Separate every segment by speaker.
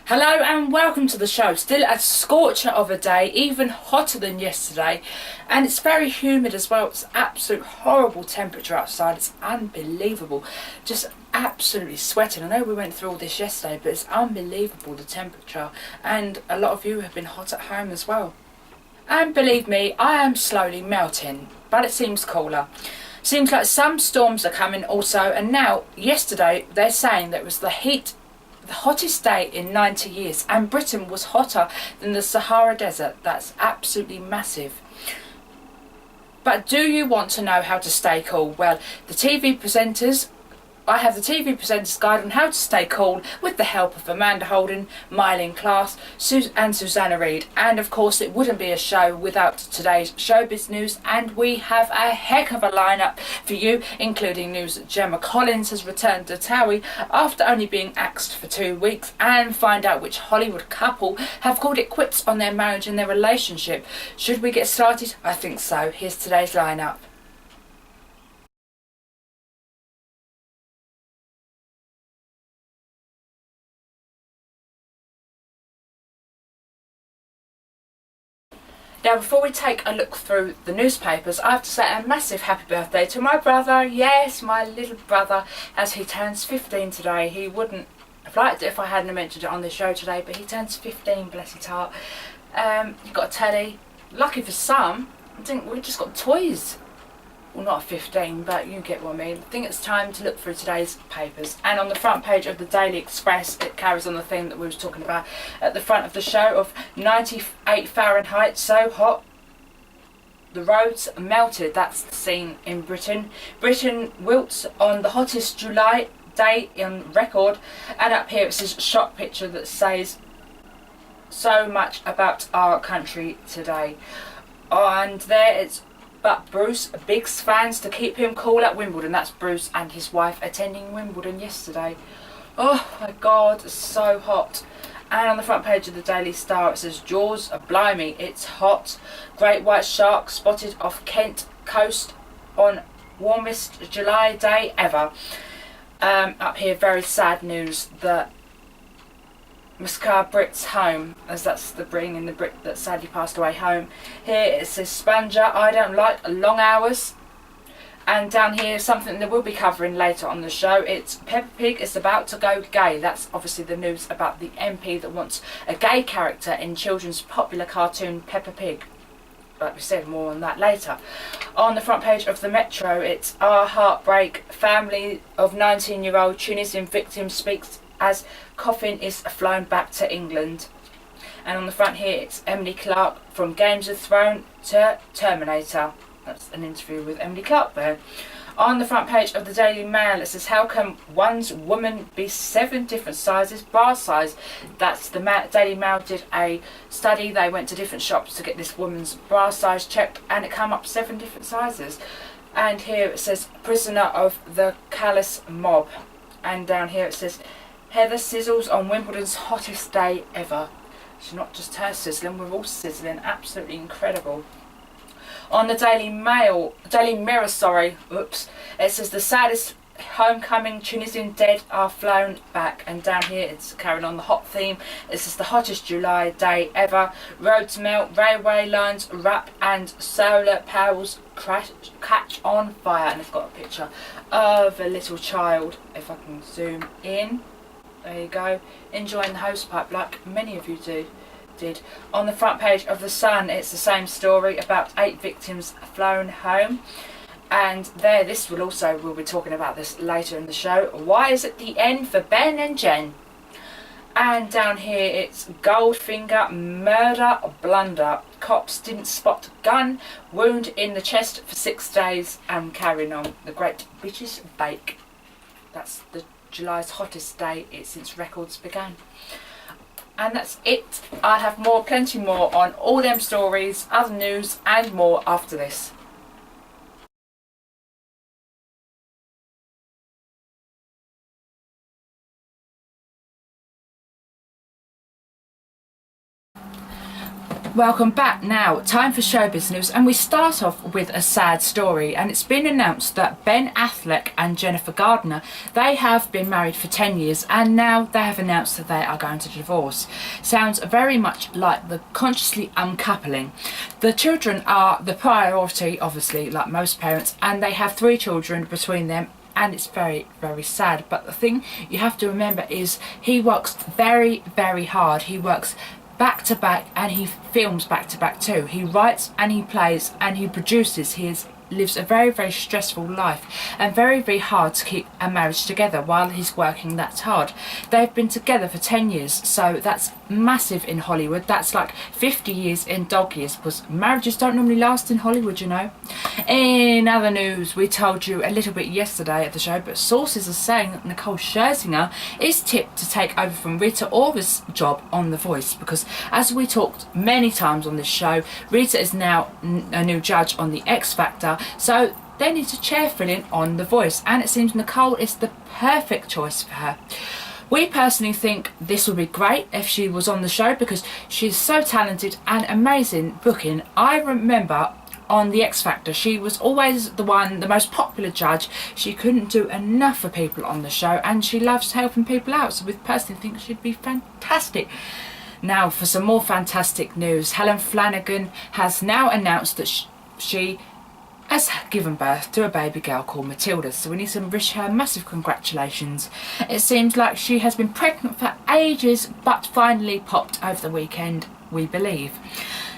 Speaker 1: Hello and welcome to the show. Still a scorcher of a day, even hotter than yesterday, and it's very humid as well. It's absolute horrible temperature outside. It's unbelievable, just absolutely sweating. I know we went through all this yesterday, but it's unbelievable, the temperature, and a lot of you have been hot at home as well. And believe me, I am slowly melting, but it seems cooler. Seems like some storms are coming also, and now yesterday they're saying that it was the hottest day in 90 years, and Britain was hotter than the Sahara Desert. That's absolutely massive. But do you want to know how to stay cool? Well, I have the TV Presenters Guide on how to stay cool with the help of Amanda Holden, Mylene Class, and Susanna Reid. And of course, it wouldn't be a show without today's showbiz news. And we have a heck of a lineup for you, including news that Gemma Collins has returned to Towie after only being axed for 2 weeks, and find out which Hollywood couple have called it quits on their marriage and their relationship. Should we get started? I think so. Here's today's lineup. Now, before we take a look through the newspapers, I have to say a massive happy birthday to my brother. Yes, my little brother, as he turns 15 today. He wouldn't have liked it if I hadn't mentioned it on the show today, but he turns 15, bless his heart. He got a telly. Lucky for some, I think we just got toys. Well, not 15, but you get what I mean. I think it's time to look through today's papers. And on the front page of the Daily Express, it carries on the theme that we were talking about at the front of the show of 98 Fahrenheit, so hot the roads melted. That's the scene in Britain. Britain wilts on the hottest July day in record. And up here it says shot picture that says so much about our country today. And there it's but Bruce Biggs fans to keep him cool at Wimbledon. That's Bruce and his wife attending Wimbledon yesterday. Oh my God, it's so hot. And on the front page of the Daily Star it says Jaws, blimey, it's hot. Great white shark spotted off Kent coast on warmest July day ever. Up here, very sad news that Muscar Brit's home, as that's the bringing the Brit that sadly passed away home. Here it says Sponger, I don't like long hours. And down here, something that we'll be covering later on the show, it's Peppa Pig is about to go gay. That's obviously the news about the MP that wants a gay character in children's popular cartoon Peppa Pig. Like we said, more on that later. On the front page of the Metro, it's Our Heartbreak, family of 19-year-old Tunisian victim speaks as coffin is flown back to England. And on the front here it's Emily Clark from Games of Thrones to Terminator. That's an interview with Emily Clark there. On the front page of the Daily Mail it says how can one's woman be 7 different sizes bra size. That's the Daily Mail did a study. They went to different shops to get this woman's bra size checked and it came up 7 different sizes. And here it says prisoner of the callous mob. And down here it says Heather sizzles on Wimbledon's hottest day ever. It's not just her sizzling, we're all sizzling. Absolutely incredible. On the Daily Mirror, it says the saddest homecoming Tunisian dead are flown back. And down here it's carrying on the hot theme. It says the hottest July day ever. Roads melt, railway lines wrap, and solar panels catch on fire. And it's got a picture of a little child, if I can zoom in. There you go, enjoying the hosepipe like many of you did. On the front page of The Sun, it's the same story about 8 victims flown home. And we'll be talking about this later in the show. Why is it the end for Ben and Jen? And down here it's Goldfinger murder blunder. Cops didn't spot gun, wound in the chest for 6 days, and carrying on. The Great British Bake. That's the July's hottest day since records began. And that's it. I'll have plenty more on all them stories, other news and more after this. Welcome back. Now, time for showbiz news, and we start off with a sad story. And it's been announced that Ben Affleck and Jennifer Gardner, they have been married for 10 years, and now they have announced that they are going to divorce. Sounds very much like the consciously uncoupling. The children are the priority, obviously, like most parents, and they have 3 children between them. And it's very, very sad. But the thing you have to remember is he works very, very hard. He works back to back, and he films back to back too. He writes and he plays and he produces. Lives a very, very stressful life, and very, very hard to keep a marriage together while he's working that hard. They've been together for 10 years, so that's massive in Hollywood. That's like 50 years in dog years, because marriages don't normally last in Hollywood, you know. In other news, we told you a little bit yesterday at the show, but sources are saying that Nicole is tipped to take over from Rita Ora's job on The Voice, because as we talked many times on this show, Rita is now a new judge on the X Factor, so they need a chair filling on The Voice, and it seems Nicole is the perfect choice for her. We personally think this would be great if she was on the show, because she's so talented and amazing booking. I remember on the X Factor, she was always the most popular judge. She couldn't do enough for people on the show, and she loves helping people out, so we personally think she'd be fantastic. Now for some more fantastic news. Helen Flanagan has now announced that she has given birth to a baby girl called Matilda, so we need to wish her massive congratulations. It seems like she has been pregnant for ages, but finally popped over the weekend, we believe.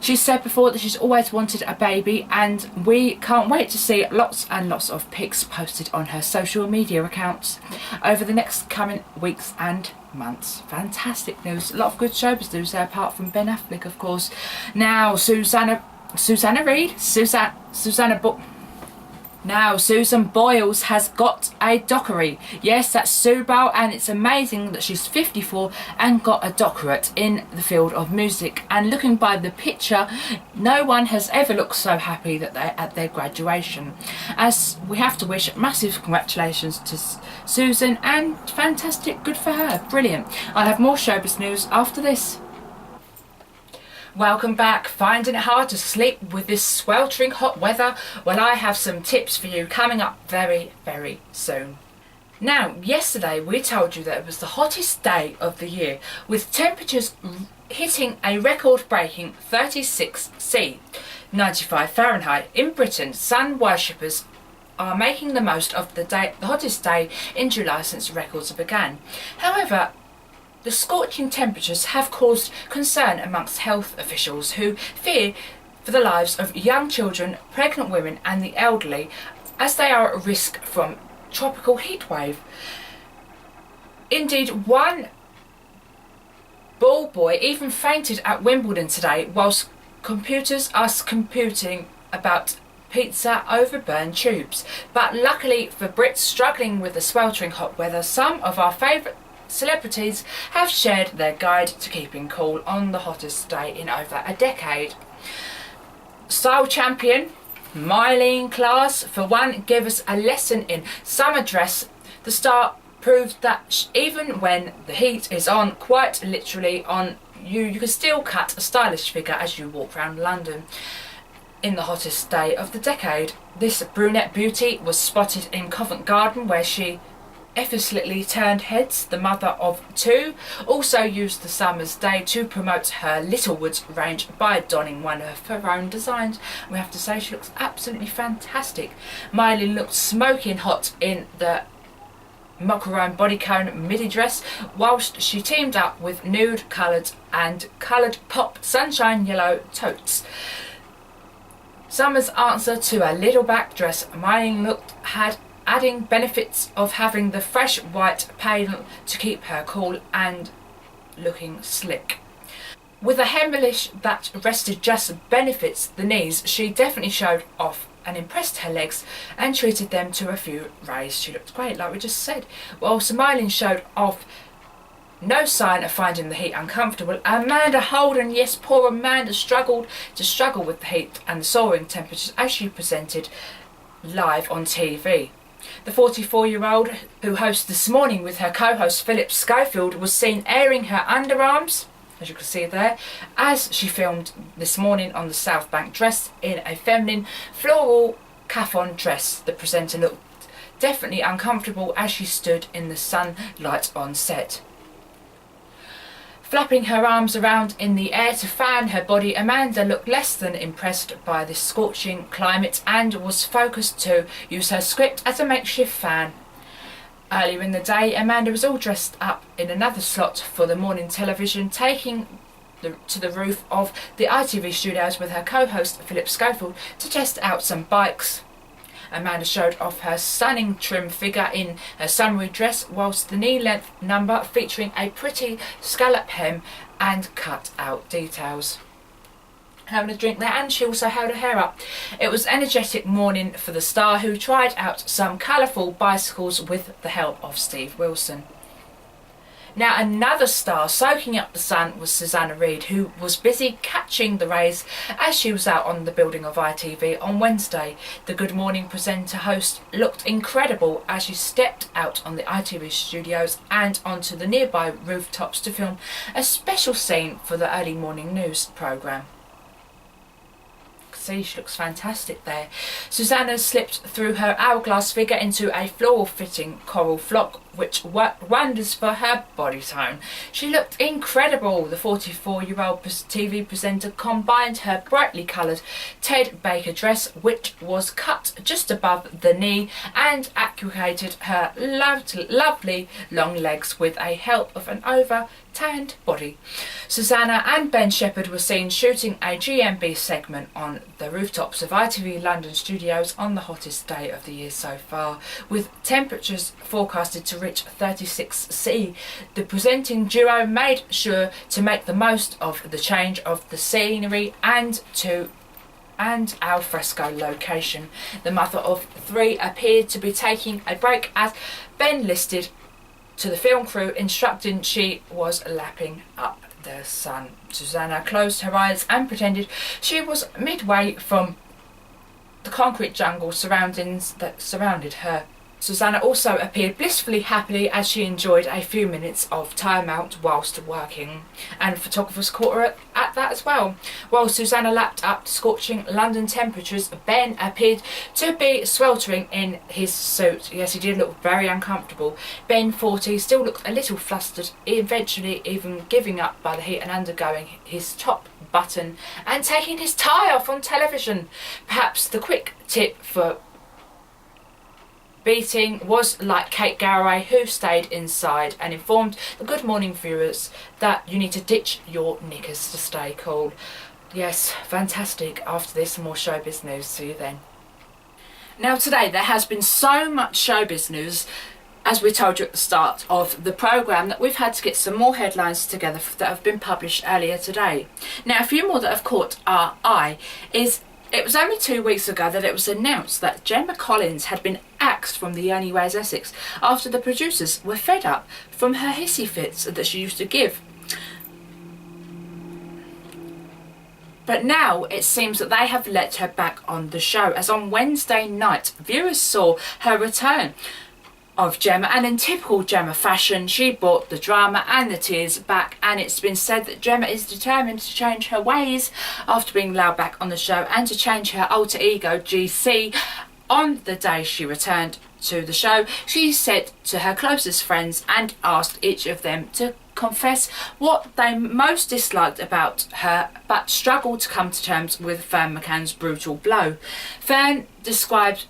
Speaker 1: She said before that she's always wanted a baby, and we can't wait to see lots and lots of pics posted on her social media accounts over the next coming weeks and months. Fantastic news. A lot of good showbiz news there, apart from Ben Affleck, of course. Now, Susan Boyles has got a doctorate. Yes, that's Sue Bow, and it's amazing that she's 54 and got a doctorate in the field of music. And looking by the picture, no one has ever looked so happy that they're at their graduation. As we have to wish massive congratulations to Susan, and fantastic, good for her, brilliant. I'll have more showbiz news after this. Welcome back. Finding it hard to sleep with this sweltering hot weather? Well, I have some tips for you coming up very, very soon. Now, yesterday we told you that it was the hottest day of the year, with temperatures hitting a record-breaking 36°C, 95 Fahrenheit. In Britain, sun worshippers are making the most of the hottest day in July since records began. However, the scorching temperatures have caused concern amongst health officials, who fear for the lives of young children, pregnant women and the elderly, as they are at risk from tropical heatwave. Indeed, one ball boy even fainted at Wimbledon today whilst computers are computing about pizza over burned tubes. But luckily for Brits struggling with the sweltering hot weather, some of our favourite celebrities have shared their guide to keeping cool on the hottest day in over a decade. Style champion Mylene Klaas, for one, gave us a lesson in summer dress. The star proved that even when the heat is on, quite literally on, you can still cut a stylish figure as you walk around London in the hottest day of the decade. This brunette beauty was spotted in Covent Garden, where she effortlessly turned heads. The mother of 2 also used the summer's day to promote her Littlewoods range by donning one of her own designs. We have to say she looks absolutely fantastic. Miley looked smoking hot in the macaron bodycon midi dress, whilst she teamed up with nude coloured and coloured pop sunshine yellow totes. Summer's answer to a little back dress Miley had, adding benefits of having the fresh white paint to keep her cool and looking slick. With a hemlish that rested just benefits the knees, she definitely showed off and impressed her legs and treated them to a few rays. She looked great, like we just said. While Miley showed off no sign of finding the heat uncomfortable, Amanda Holden, yes, poor Amanda, struggled with the heat and the soaring temperatures as she presented live on TV. The 44-year-old, who hosts This Morning with her co-host Philip Schofield, was seen airing her underarms as you can see there, as she filmed this morning on the South Bank, dressed in a feminine floral chiffon dress. The presenter looked definitely uncomfortable as she stood in the sunlight on set. Flapping her arms around in the air to fan her body, Amanda looked less than impressed by this scorching climate and was focused to use her script as a makeshift fan. Earlier in the day, Amanda was all dressed up in another slot for the morning television, taking to the roof of the ITV studios with her co-host Philip Schofield to test out some bikes. Amanda showed off her stunning trim figure in a summery dress, whilst the knee-length number featuring a pretty scallop hem and cut-out details. Having a drink there, and she also held her hair up. It was an energetic morning for the star, who tried out some colourful bicycles with the help of Steve Wilson. Now, another star soaking up the sun was Susanna Reid, who was busy catching the rays as she was out on the building of ITV on Wednesday. The Good Morning presenter host looked incredible as she stepped out on the ITV studios and onto the nearby rooftops to film a special scene for the early morning news programme. See, she looks fantastic there. Susanna slipped through her hourglass figure into a floral fitting coral flock, which worked wonders for her body tone. She looked incredible. The 44-year-old TV presenter combined her brightly coloured Ted Baker dress, which was cut just above the knee, and accentuated her lovely long legs with a help of an over-tanned body. Susanna and Ben Shepherd were seen shooting a GMB segment on the rooftops of ITV London studios on the hottest day of the year so far, with temperatures forecasted to reach 36°C. The presenting duo made sure to make the most of the change of the scenery and al fresco location. The mother of three appeared to be taking a break as Ben listed to the film crew, instructing she was lapping up the sun. Susanna closed her eyes and pretended she was midway from the concrete jungle surroundings that surrounded her. Susanna also appeared blissfully happy as she enjoyed a few minutes of time out whilst working, and photographers caught her at that as well. While Susanna lapped up to scorching London temperatures, Ben appeared to be sweltering in his suit. Yes, he did look very uncomfortable. Ben, 40, still looked a little flustered, eventually even giving up by the heat and undergoing his top button and taking his tie off on television. Perhaps the quick tip for beating was like Kate Garraway, who stayed inside and informed the Good Morning viewers that you need to ditch your knickers to stay cool. Yes, fantastic. After this, more showbiz news. See you then. Now, today there has been so much showbiz news, as we told you at the start of the programme, that we've had to get some more headlines together that have been published earlier today. Now, a few more that have caught our eye is it was only 2 weeks ago that it was announced that Gemma Collins had been axed from The Only Way is Essex after the producers were fed up from her hissy fits that she used to give. But now it seems that they have let her back on the show, as on Wednesday night viewers saw her return of Gemma, and in typical Gemma fashion she brought the drama and the tears back, and it's been said that Gemma is determined to change her ways after being allowed back on the show and to change her alter ego GC. On the day she returned to the show, she said to her closest friends and asked each of them to confess what they most disliked about her but struggled to come to terms with Fern McCann's brutal blow. Fern described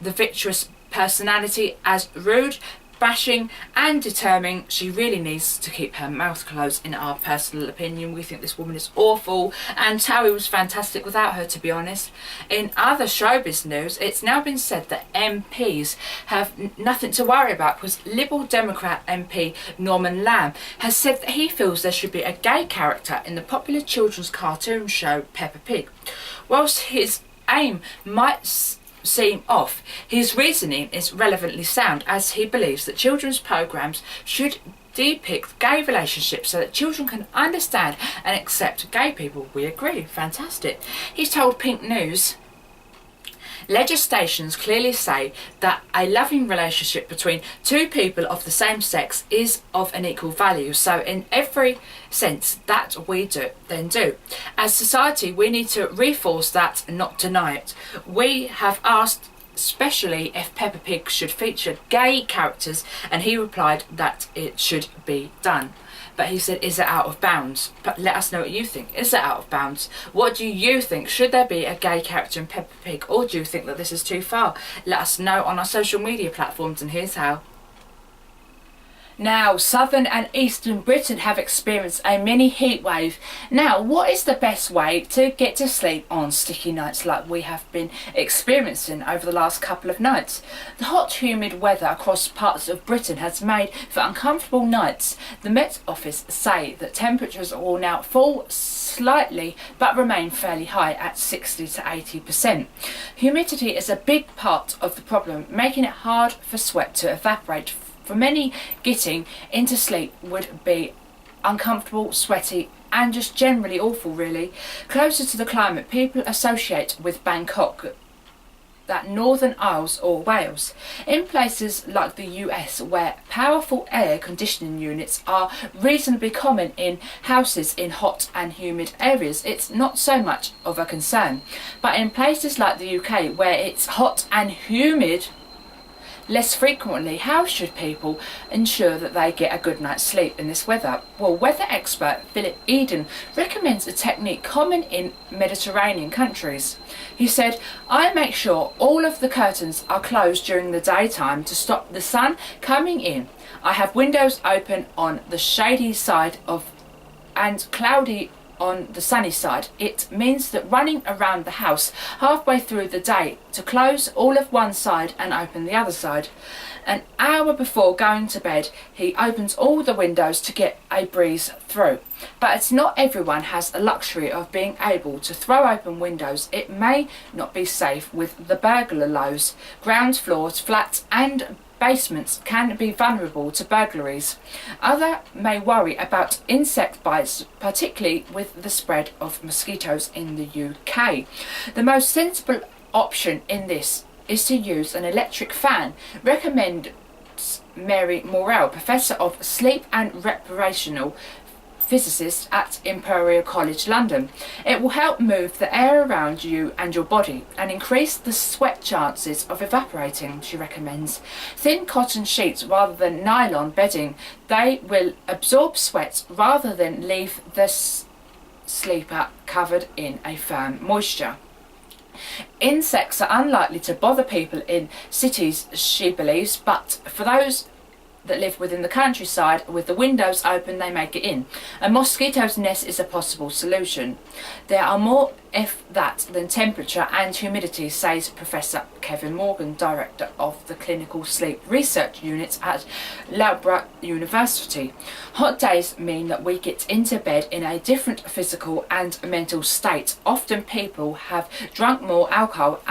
Speaker 1: the victorious personality as rude, bashing and determining. She really needs to keep her mouth closed, in our personal opinion. We think this woman is awful, and Towie was fantastic without her, to be honest. In other showbiz news, it's now been said that MPs have nothing to worry about, because Liberal Democrat MP Norman Lamb has said that he feels there should be a gay character in the popular children's cartoon show Peppa Pig. Whilst his aim might seem off, his reasoning is relevantly sound, as he believes that children's programmes should depict gay relationships so that children can understand and accept gay people. We agree. Fantastic. He's told Pink News Legislations clearly say that a loving relationship between two people of the same sex is of an equal value. So in every sense that we do. As society, we need to reinforce that and not deny it. We have asked especially if Peppa Pig should feature gay characters, and he replied that it should be done. But he said, is it out of bounds? But let us know what you think. Is it out of bounds? What do you think? Should there be a gay character in Peppa Pig, or do you think that this is too far? Let us know on our social media platforms, and here's how. Now, southern and eastern Britain have experienced a mini heat wave. Now, what is the best way to get to sleep on sticky nights like we have been experiencing over the last couple of nights? The hot, humid weather across parts of Britain has made for uncomfortable nights. The Met Office say that temperatures will now fall slightly but remain fairly high at 60 to 80%. Humidity is a big part of the problem, making it hard for sweat to evaporate. For many, getting into sleep would be uncomfortable, sweaty, and just generally awful, really. Closer to the climate people associate with Bangkok, that Northern Isles or Wales. In places like the US, where powerful air conditioning units are reasonably common in houses in hot and humid areas, it's not so much of a concern. But in places like the UK, where it's hot and humid less frequently, how should people ensure that they get a good night's sleep in this weather? Well, weather expert Philip Eden recommends a technique common in Mediterranean countries. He said, I make sure all of the curtains are closed during the daytime to stop the sun coming in. I have windows open on the shady side and cloudy on the sunny side. It means that running around the house halfway through the day to close all of one side and open the other side. An hour before going to bed, he opens all the windows to get a breeze through. But it's not everyone has the luxury of being able to throw open windows. It may not be safe with the burglar lows. Ground floors, flats and basements can be vulnerable to burglaries. Others may worry about insect bites, particularly with the spread of mosquitoes in the UK. The most sensible option in this is to use an electric fan, recommends Mary Morrell, Professor of Sleep and Recreational Physicist at Imperial College London. It will help move the air around you and your body and increase the sweat chances of evaporating, she recommends. Thin cotton sheets rather than nylon bedding. They will absorb sweat rather than leave the sleeper covered in a firm moisture. Insects are unlikely to bother people in cities, she believes, but for those that live within the countryside with the windows open, they may get in. A mosquito's nest is a possible solution. There are more if that than temperature and humidity, says Professor Kevin Morgan, Director of the Clinical Sleep Research Unit at Loughborough University. Hot days mean that we get into bed in a different physical and mental state. Often people have drunk more alcohol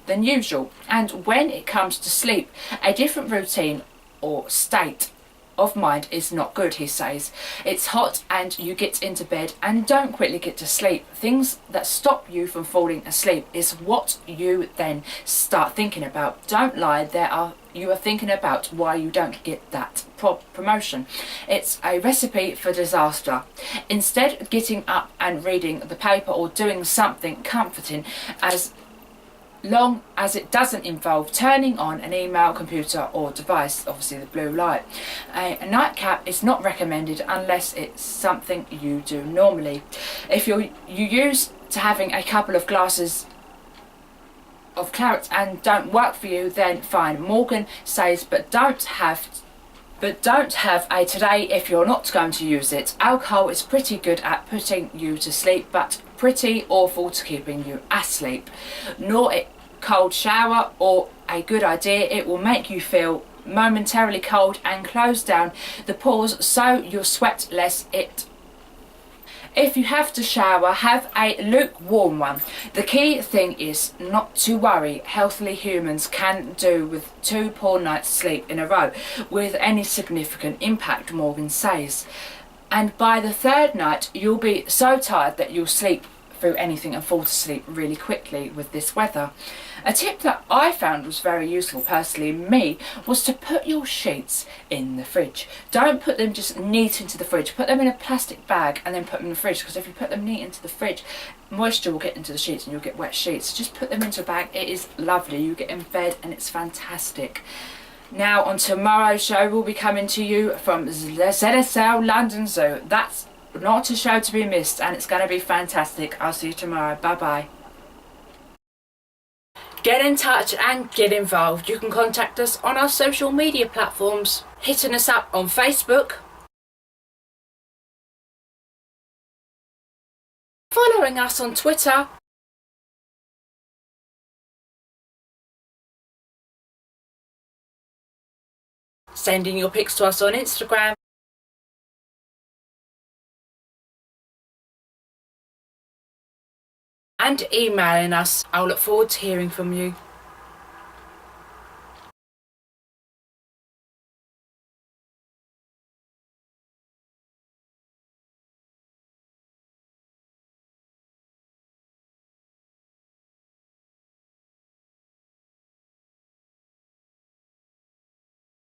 Speaker 1: than usual, and when it comes to sleep, a different routine or state of mind is not good, he says. It's hot and you get into bed and don't quickly get to sleep. Things that stop you from falling asleep is what you then start thinking about. Don't lie, you are thinking about why you don't get that promotion. It's a recipe for disaster. Instead, getting up and reading the paper or doing something comforting, as long as it doesn't involve turning on an email, computer or device, obviously the blue light. A nightcap is not recommended unless it's something you do normally. If you used to having a couple of glasses of claret and don't work for you, then fine. Morgan says, but don't have a today if you're not going to use it. Alcohol is pretty good at putting you to sleep, but pretty awful to keeping you asleep. Nor a cold shower or a good idea. It will make you feel momentarily cold and close down the pores so you'll sweat less. If you have to shower, have a lukewarm one. The key thing is not to worry. Healthy humans can do with 2 poor nights sleep in a row with any significant impact, Morgan says. And by the 3rd night, you'll be so tired that you'll sleep through anything and fall to sleep really quickly with this weather. A tip that I found was very useful personally me was to put your sheets in the fridge. Don't put them just neat into the fridge. Put them in a plastic bag and then put them in the fridge, because if you put them neat into the fridge, moisture will get into the sheets and you'll get wet sheets. Just put them into a bag. It is lovely. You get in bed and it's fantastic. Now on tomorrow's show, we'll be coming to you from the ZSL London Zoo. That's not a show to be missed, and it's going to be fantastic. I'll see you tomorrow. Bye bye. Get in touch and get involved. You can contact us on our social media platforms, hitting us up on Facebook, following us on Twitter, sending your pics to us on Instagram, and emailing us. I'll look forward to hearing from you.